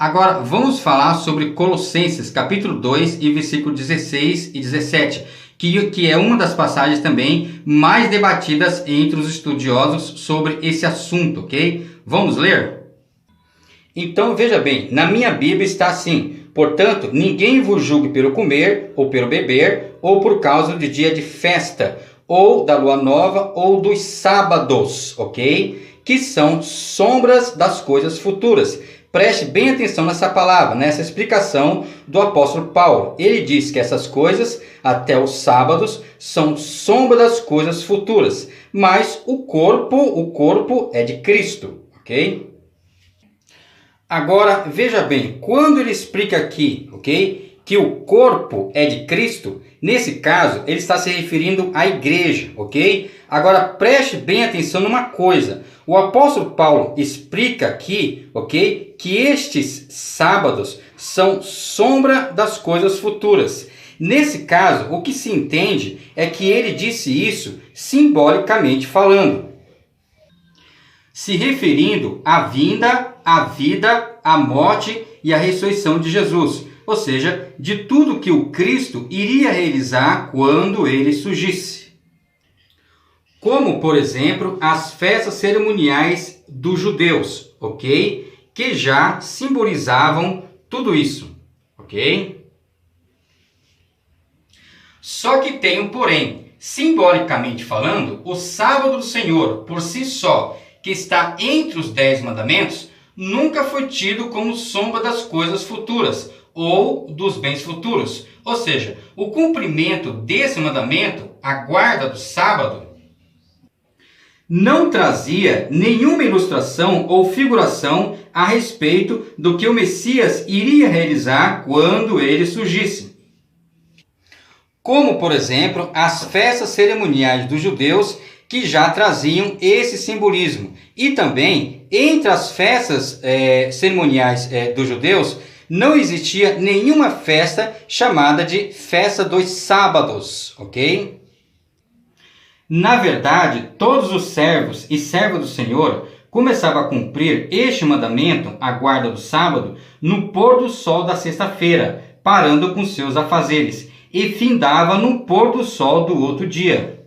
Agora vamos falar sobre Colossenses capítulo 2 e versículo 16 e 17, que é uma das passagens também mais debatidas entre os estudiosos sobre esse assunto, ok? Vamos ler? Então veja bem, na minha Bíblia está assim: portanto, ninguém vos julgue pelo comer ou pelo beber, ou por causa do dia de festa, ou da lua nova, ou dos sábados, ok? Que são sombras das coisas futuras. Preste bem atenção nessa palavra, nessa explicação do apóstolo Paulo. Ele diz que essas coisas, até os sábados, são sombra das coisas futuras. Mas o corpo é de Cristo, ok? Agora, veja bem, quando ele explica aqui, ok, que o corpo é de Cristo, nesse caso, ele está se referindo à igreja, ok? Agora, preste bem atenção numa coisa. O apóstolo Paulo explica aqui, ok, que estes sábados são sombra das coisas futuras. Nesse caso, o que se entende é que ele disse isso simbolicamente falando, se referindo à vinda, à vida, à morte e à ressurreição de Jesus, ou seja, de tudo que o Cristo iria realizar quando ele surgisse. Como, por exemplo, as festas cerimoniais dos judeus, ok? Que já simbolizavam tudo isso, ok? Só que tem um porém. Simbolicamente falando, o sábado do Senhor, por si só, que está entre os 10 mandamentos, nunca foi tido como sombra das coisas futuras ou dos bens futuros. Ou seja, o cumprimento desse mandamento, a guarda do sábado, não trazia nenhuma ilustração ou figuração a respeito do que o Messias iria realizar quando ele surgisse. Como, por exemplo, as festas cerimoniais dos judeus, que já traziam esse simbolismo. E também, entre as festas cerimoniais dos judeus, não existia nenhuma festa chamada de festa dos sábados, ok? Na verdade, todos os servos e servas do Senhor começavam a cumprir este mandamento, a guarda do sábado, no pôr do sol da sexta-feira, parando com seus afazeres, e findava no pôr do sol do outro dia.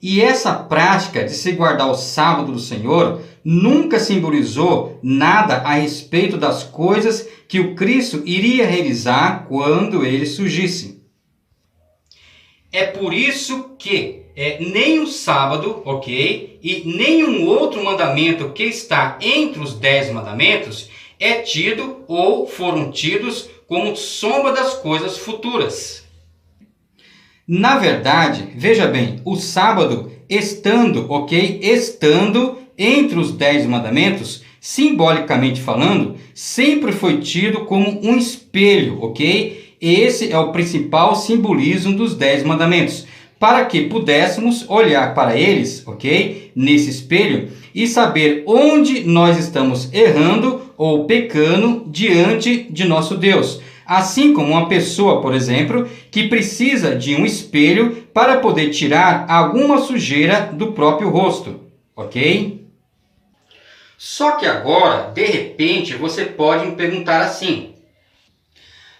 E essa prática de se guardar o sábado do Senhor nunca simbolizou nada a respeito das coisas que o Cristo iria realizar quando ele surgisse. É por isso que nem o sábado, ok, e nenhum outro mandamento que está entre os 10 mandamentos é tido ou foram tidos como sombra das coisas futuras. Na verdade, veja bem, o sábado estando entre os 10 mandamentos, simbolicamente falando, sempre foi tido como um espelho, ok? Esse é o principal simbolismo dos 10 mandamentos, para que pudéssemos olhar para eles, ok? Nesse espelho, e saber onde nós estamos errando ou pecando diante de nosso Deus. Assim como uma pessoa, por exemplo, que precisa de um espelho para poder tirar alguma sujeira do próprio rosto, ok? Só que agora, de repente, você pode me perguntar assim: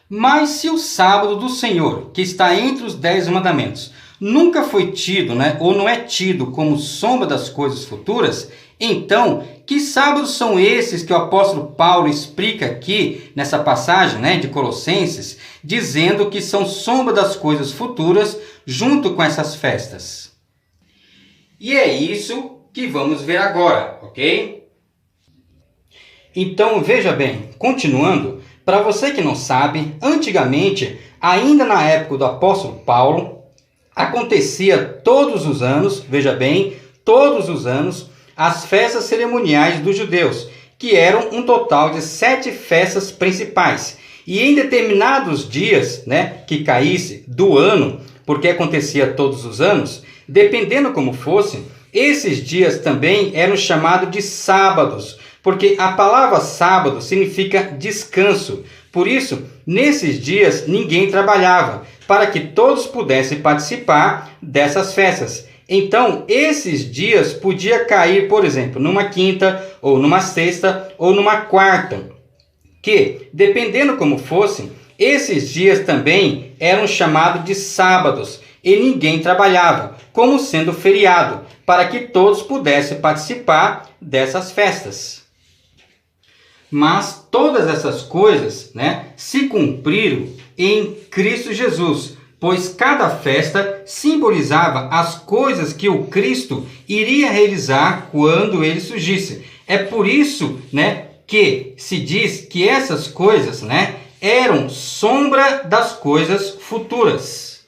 mas se o sábado do Senhor, que está entre os 10 mandamentos, nunca foi tido, ou não é tido como sombra das coisas futuras, então, que sábados são esses que o apóstolo Paulo explica aqui nessa passagem de Colossenses, dizendo que são sombra das coisas futuras junto com essas festas? E é isso que vamos ver agora, ok? Então, veja bem, continuando, para você que não sabe, antigamente, ainda na época do apóstolo Paulo, acontecia todos os anos, veja bem, todos os anos, as festas cerimoniais dos judeus, que eram um total de 7 festas principais. E em determinados dias, que caísse do ano, porque acontecia todos os anos, dependendo como fosse, esses dias também eram chamados de sábados, porque a palavra sábado significa descanso. Por isso, nesses dias ninguém trabalhava, para que todos pudessem participar dessas festas. Então, esses dias podia cair, por exemplo, numa quinta, ou numa sexta, ou numa quarta. que, dependendo como fossem, esses dias também eram chamados de sábados e ninguém trabalhava, como sendo feriado, para que todos pudessem participar dessas festas. Mas todas essas coisas, se cumpriram em Cristo Jesus, pois cada festa simbolizava as coisas que o Cristo iria realizar quando ele surgisse. É por isso, que se diz que essas coisas, eram sombra das coisas futuras.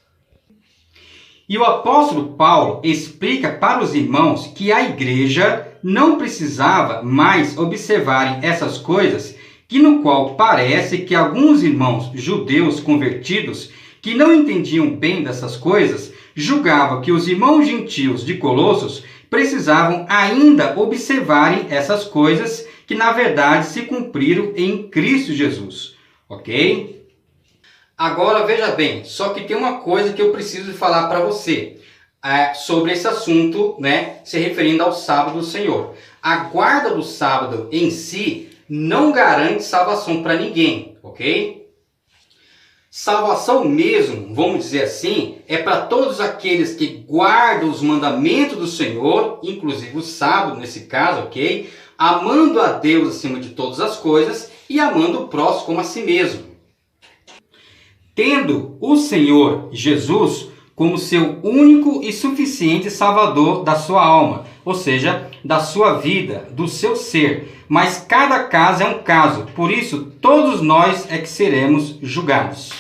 E o apóstolo Paulo explica para os irmãos que a igreja não precisava mais observarem essas coisas, que no qual parece que alguns irmãos judeus convertidos, que não entendiam bem dessas coisas, julgavam que os irmãos gentios de Colossos precisavam ainda observarem essas coisas que na verdade se cumpriram em Cristo Jesus. Ok? Agora veja bem, só que tem uma coisa que eu preciso falar para você sobre esse assunto, se referindo ao sábado do Senhor. A guarda do sábado em si não garante salvação para ninguém, ok? Salvação mesmo, vamos dizer assim, é para todos aqueles que guardam os mandamentos do Senhor, inclusive o sábado nesse caso, ok? Amando a Deus acima de todas as coisas e amando o próximo como a si mesmo. Tendo o Senhor Jesus como seu único e suficiente Salvador da sua alma, ou seja, da sua vida, do seu ser. Mas cada caso é um caso, por isso todos nós é que seremos julgados.